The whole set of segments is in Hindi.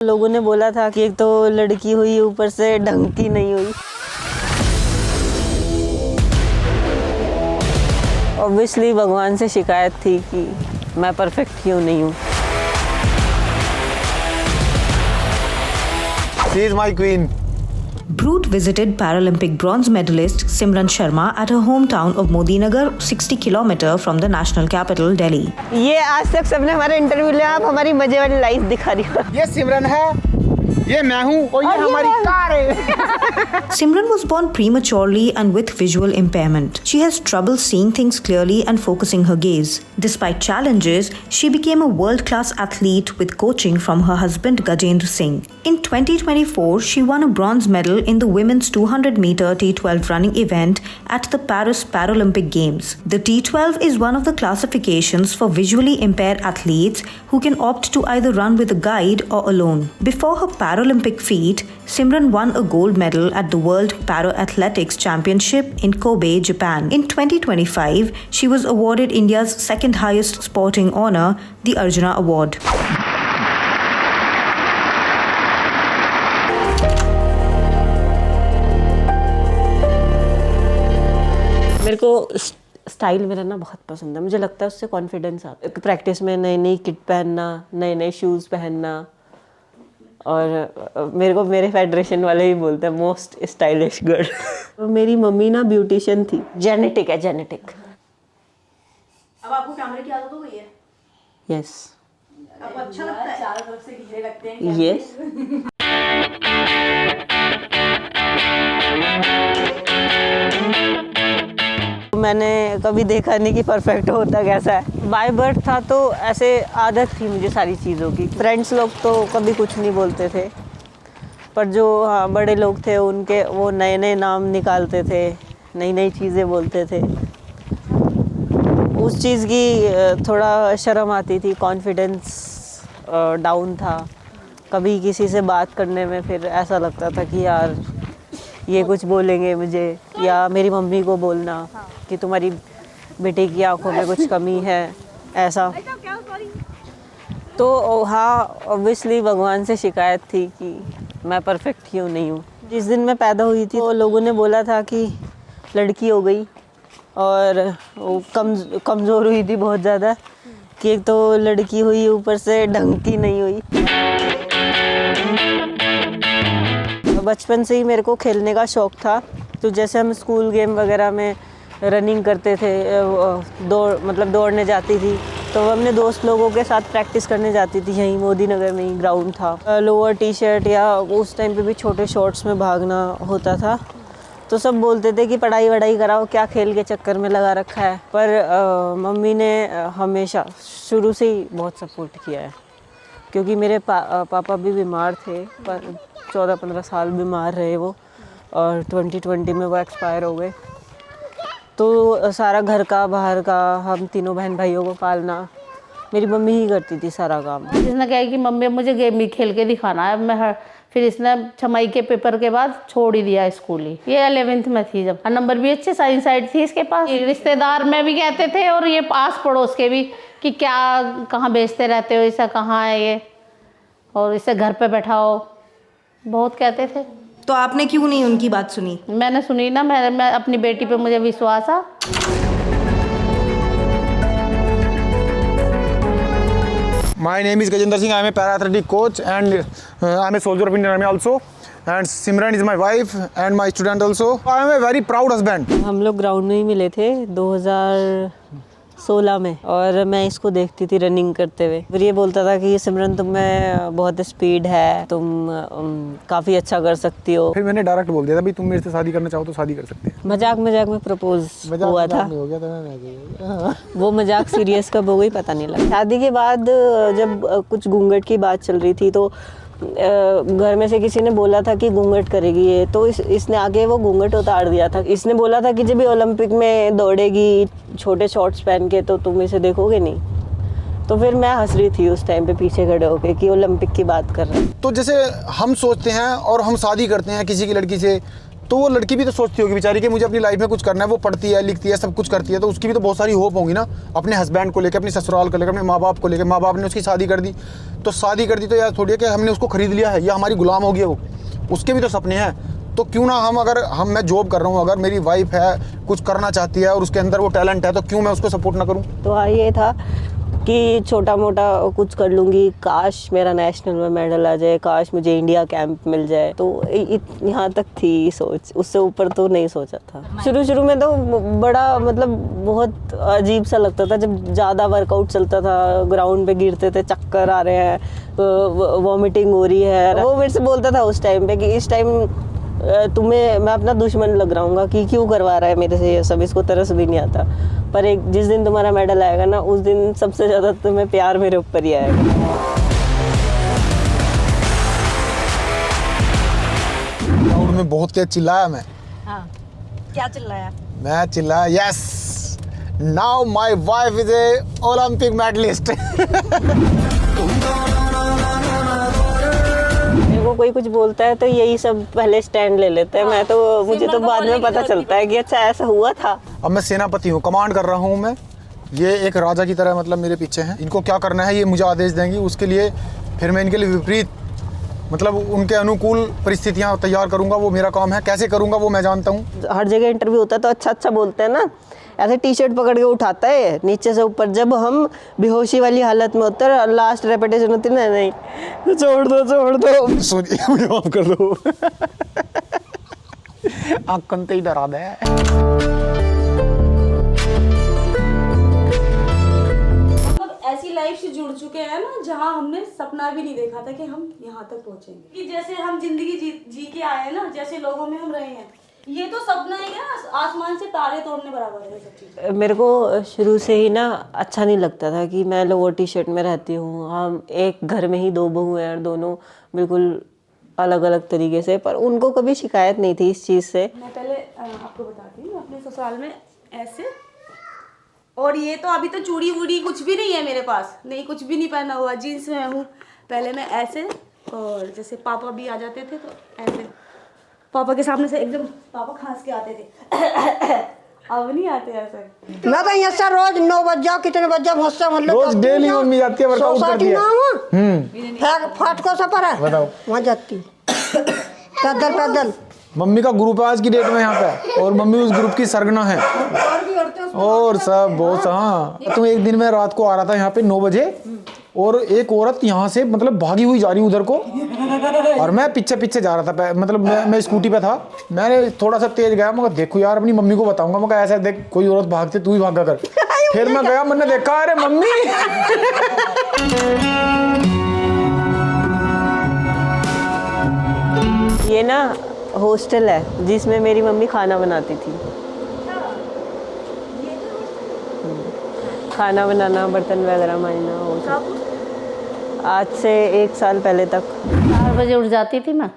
लोगों ने बोला था कि एक तो लड़की हुई ऊपर से ढंग की नहीं हुई। ऑब्वियसली भगवान से शिकायत थी कि मैं परफेक्ट क्यों नहीं हूँ। She is my queen. Brute visited Paralympic bronze medalist Simran Sharma at her hometown of Modinagar, 60 km from the national capital, Delhi. ये आज तक सबने हमारा इंटरव्यू लिया, आप हमारी मजे वाली लाइफ दिखा रही हो। ये सिमरन है, ये मैं हूँ और ये हमारी कार है। Simran was born prematurely and with visual impairment. She has trouble seeing things clearly and focusing her gaze. Despite challenges, she became a world-class athlete with coaching from her husband Gajendra Singh. In 2024, she won a bronze medal in the women's 200-meter T12 running event at the Paris Paralympic Games. The T12 is one of the classifications for visually impaired athletes who can opt to either run with a guide or alone. Before her Paralympic feat, Simran won a gold medal at the World Para-Athletics Championship in Kobe, Japan. In 2025, she was awarded India's second highest sporting honor, the Arjuna Award. मेरे को स्टाइल मेरा ना बहुत पसंद है। मुझे लगता है उससे कॉन्फिडेंस आता है। प्रैक्टिस में नई नई किट पहनना, नए नए शूज़ पहनना, और मेरे को मेरे फेडरेशन वाले ही बोलते हैं मोस्ट स्टाइलिश गर्ल। मेरी मम्मी ना ब्यूटिशियन थी। जेनेटिक है, जेनेटिक। अब आपको कैमरे की आदत हो गई है? यस। आपको अच्छा लगता है? चारों तरफ से घेरे लगते हैं। यस। मैंने कभी देखा नहीं कि परफेक्ट होता कैसा है। बाय बर्थ था तो ऐसे आदत थी मुझे सारी चीज़ों की। फ्रेंड्स लोग तो कभी कुछ नहीं बोलते थे, पर जो बड़े लोग थे उनके वो नए नए नाम निकालते थे, नई नई चीज़ें बोलते थे। उस चीज़ की थोड़ा शर्म आती थी, कॉन्फिडेंस डाउन था। कभी किसी से बात करने में फिर ऐसा लगता था कि यार ये कुछ बोलेंगे मुझे, या मेरी मम्मी को बोलना कि तुम्हारी बेटे की आंखों में कुछ कमी है, ऐसा। तो हाँ, ऑब्वियसली भगवान से शिकायत थी कि मैं परफेक्ट क्यों नहीं हूँ। जिस दिन मैं पैदा हुई थी तो लोगों ने बोला था कि लड़की हो गई, और वो कमज़ोर हुई थी बहुत ज़्यादा, कि एक तो लड़की हुई ऊपर से ढंग की नहीं हुई। बचपन से ही मेरे को खेलने का शौक़ था, तो जैसे हम स्कूल गेम वगैरह में रनिंग करते थे, दौड़ने जाती थी, तो हमने दोस्त लोगों के साथ प्रैक्टिस करने जाती थी। यहीं मोदी नगर में ही ग्राउंड था। लोअर टी शर्ट या उस टाइम पे भी छोटे शॉर्ट्स में भागना होता था, तो सब बोलते थे कि पढ़ाई वढ़ाई कराओ, क्या खेल के चक्कर में लगा रखा है। पर मम्मी ने हमेशा शुरू से ही बहुत सपोर्ट किया है, क्योंकि मेरे पापा भी बीमार थे, पर 14-15 साल बीमार रहे वो, और 2020 में वो एक्सपायर हो गए। तो सारा घर का, बाहर का, हम तीनों बहन भाइयों को पालना मेरी मम्मी ही करती थी सारा काम। इसने कहा कि मम्मी मुझे गेम ही खेल के दिखाना है। फिर इसने 6 के पेपर के बाद छोड़ ही दिया स्कूल ही। ये 11th में थी जब, नंबर भी अच्छे, साइंस साइड थी इसके पास। रिश्तेदार में भी कहते थे, और ये पास पड़ोस के भी, कि क्या कहाँ बेचते रहते हो, इसे कहाँ है ये, और इसे घर पे बैठाओ, बहुत कहते थे। तो आपने क्यों नहीं उनकी बात सुनी? मैंने सुनी ना, मैं अपनी बेटी पे मुझे विश्वास है। My name is Gajendra Singh. I am a para-athletic coach and I am a soldier of Indian Army also. And Simran is my wife and my student also. I am a very proud husband. हम लोग ग्राउंड में ही मिले थे 2016 में, और मैं इसको देखती थी रनिंग करते हुए। फिर ये बोलता था कि सिमरन तुम में बहुत स्पीड है, तुम काफ़ी अच्छा कर सकती हो। फिर मैंने डायरेक्ट बोल दिया था, भाई तुम मेरे से शादी करना चाहो तो शादी कर सकते हैं। मजाक मजाक में प्रपोज हुआ था। हो गया था। वो मजाक सीरियस कब हो गई पता नहीं लगा। शादी के बाद जब कुछ घूंघट की बात चल रही थी, तो घर में से किसी ने बोला था कि घूंघट करेगी ये, तो इसने आके वो घूंघट उतार दिया था। इसने बोला था कि जब भी ओलंपिक में दौड़ेगी छोटे शॉर्ट्स पहन के, तो तुम इसे देखोगे नहीं। तो फिर मैं हंस रही थी उस टाइम पे पीछे खड़े होके कि ओलंपिक की बात कर रहे हैं। तो जैसे हम सोचते हैं और हम शादी करते हैं किसी की लड़की से, तो वो लड़की भी तो सोचती होगी बेचारी कि मुझे अपनी लाइफ में कुछ करना है। वो पढ़ती है, लिखती है, सब कुछ करती है, तो उसकी भी तो बहुत सारी होप होंगी ना अपने हस्बैंड को लेकर, अपने ससुराल को लेकर, अपने माँ बाप को लेकर। माँ बाप ने उसकी शादी कर दी, तो शादी कर दी तो यार थोड़ी है कि हमने उसको खरीद लिया है या हमारी गुलाम हो गया वो, उसके भी तो सपने हैं। तो क्यों ना मैं जॉब कर रहा हूँ, अगर मेरी वाइफ है कुछ करना चाहती है और उसके अंदर वो टैलेंट है, तो क्यों मैं उसको सपोर्ट ना करूँ। तो हाँ, ये था कि छोटा मोटा कुछ कर लूँगी, काश मेरा नेशनल में मेडल आ जाए, काश मुझे इंडिया कैंप मिल जाए। तो यहाँ तक थी सोच, उससे ऊपर तो नहीं सोचा था। शुरू में तो बड़ा मतलब बहुत अजीब सा लगता था जब ज़्यादा वर्कआउट चलता था, ग्राउंड पे गिरते थे, चक्कर आ रहे हैं, वॉमिटिंग हो रही है। वो मेरे से बोलता था उस टाइम पे कि इस टाइम तुम्हें मैं अपना दुश्मन लग रहा हूँ कि क्यों करवा रहा है मेरे से ये सब, इसको तरस भी नहीं आता। पर एक जिस दिन तुम्हारा मेडल आएगा ना, उस दिन सबसे ज़्यादा तुम्हें प्यार मेरे ऊपर ही आएगा। ग्राउंड में बहुत तेज चिल्लाया मैं। हाँ, क्या चिल्लाया? मैं चिल्लाया, yes, now my wife is a Olympic medallist. मेरे को कोई कुछ बोलता है तो यही सब पहले स्टैंड ले लेते हैं। मैं तो मुझे तो बाद में पता चलता है कि अच्छा ऐसा हुआ था। अब मैं सेनापति हूँ, कमांड कर रहा हूँ मैं। ये एक राजा की तरह मतलब मेरे पीछे हैं। इनको क्या करना है ये मुझे आदेश देंगी, उसके लिए फिर मैं इनके लिए विपरीत मतलब उनके अनुकूल परिस्थितियाँ तैयार करूँगा। वो मेरा काम है, कैसे करूँगा वो मैं जानता हूँ। हर जगह इंटरव्यू होता है तो अच्छा बोलते हैं ना, ऐसे टी शर्ट पकड़ के उठाता है नीचे से ऊपर। जब हम बेहोशी वाली हालत में होते हैं, लास्ट रेपिटेशन होती है ना, नहीं छोड़ दो सोचिए, मुझे माफ कर दो। आंखन तो ही डरा दे। ऐसी लाइफ से जुड़ चुके हैं ना जहाँ हमने सपना भी नहीं देखा था कि हम यहाँ तक पहुँचेंगे। कि जैसे हम जिंदगी जी के आए हैं ना, जैसे लोगों में हम रहे हैं, ये तो सपना है क्या, आसमान से तारे तोड़ने बराबर है सब चीज़। मेरे को शुरू से ही ना अच्छा नहीं लगता था कि मैं लोअर टी शर्ट में रहती हूँ। हम एक घर में ही 2 बहू हैं और दोनों बिल्कुल अलग अलग तरीके से, पर उनको कभी शिकायत नहीं थी इस चीज़ से। मैं पहले आपको बताती हूँ, अपने ससुराल में ऐसे, और ये तो अभी तो चूड़ी वूड़ी कुछ भी नहीं है मेरे पास, नहीं कुछ भी नहीं पहना हुआ, जीन्स में हूँ। पहले मैं ऐसे, और जैसे पापा भी आ जाते थे तो ऐसे पापा के सामने से एकदम पापा खांस के आते थे। अब नहीं आते ऐसे। मैं तो यहाँ से रोज 9 बज जाओ, कितने बज जाओ, मुझसे रोज डेली मम्मी जाती है, वर्कआउट करती है। फाटको से पर है, बताओ, वहाँ जाती पैदल। मम्मी का ग्रुप है आज की डेट में यहाँ पे, और मम्मी उस ग्रुप की सरगना है, और सब बहुत। हाँ, तो एक दिन मैं रात को आ रहा था यहाँ पे 9 बजे, और एक औरत यहाँ से मतलब भागी हुई जा रही उधर को, और मैं पीछे जा रहा था। मतलब मैं स्कूटी पे था, मैंने थोड़ा सा तेज गया। मैं देखो यार, अपनी मम्मी को बताऊंगा, मैं ऐसा देख कोई औरत भागते तू ही भागा कर। फिर मैं गया, मैंने देखा, अरे मम्मी। ये ना हॉस्टल है जिसमें मेरी मम्मी खाना बनाती थी। खाना बनाना, बर्तन वगैरह मांजना, वो सब। आज से 1 साल पहले तक 4 बजे उठ जाती थी मैं,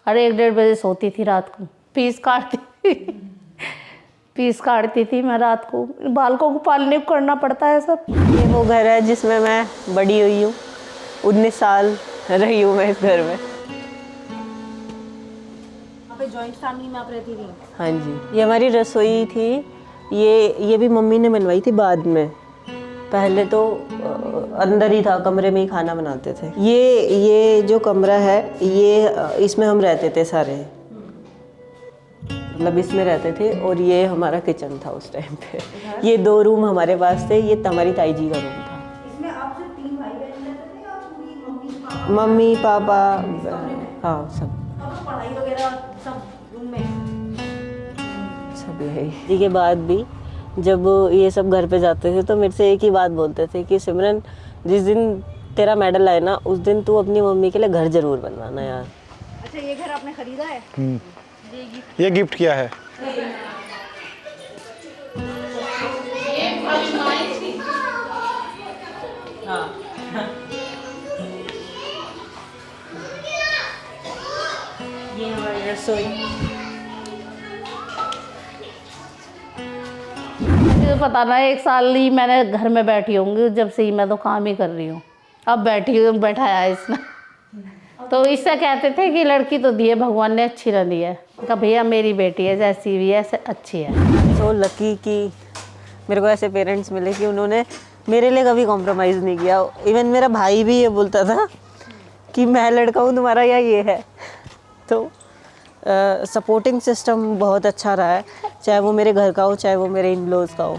और 1-1:30 बजे सोती थी रात को। पीस काटती थी मैं रात को। बालकों को पालने को करना पड़ता है सब। ये वो घर है जिसमें मैं बड़ी हुई हूँ, 19 साल रही हूँ मैं इस घर में। जॉइंट फैमिली में आप रहती थी? हाँ जी, ये हमारी रसोई थी। ये भी मम्मी ने बनवाई थी बाद में। पहले तो अंदर ही था, कमरे में ही खाना बनाते थे। ये जो कमरा है, ये इसमें हम रहते थे सारे, मतलब इसमें रहते थे। और ये हमारा किचन था उस टाइम पे। ये 2 रूम हमारे पास थे। ये हमारी ताई जी का रूम था। इसमें आप सिर्फ 3 भाई बहन रहते थे या पूरी मम्मी पापा, हाँ सब पढ़ाई वगैरह सब रूम में? सब यही के बाद भी जब ये सब घर पे जाते थे तो मेरे से एक ही बात बोलते थे कि सिमरन, जिस दिन तेरा मेडल आए ना, उस दिन तू अपनी मम्मी के लिए घर जरूर बनवाना यार। अच्छा, ये घर आपने खरीदा है? ये गिफ्ट किया है। ये हमारी रसोई। मुझे तो पता ना, 1 साल ही मैंने घर में बैठी होंगी जब से ही मैं तो काम ही कर रही हूँ। अब बैठाया इसने। तो इससे कहते थे कि लड़की तो दी है भगवान ने, अच्छी ना दी है। कहा भैया मेरी बेटी है, जैसी भी है अच्छी है। सो लकी कि मेरे को ऐसे पेरेंट्स मिले कि उन्होंने मेरे लिए कभी कॉम्प्रोमाइज़ नहीं किया। इवन मेरा भाई भी ये बोलता था कि मैं लड़का हूँ तुम्हारा या ये है। तो सपोर्टिंग सिस्टम बहुत अच्छा रहा है, चाहे वो मेरे घर का हो चाहे वो मेरे इन लॉज का हो।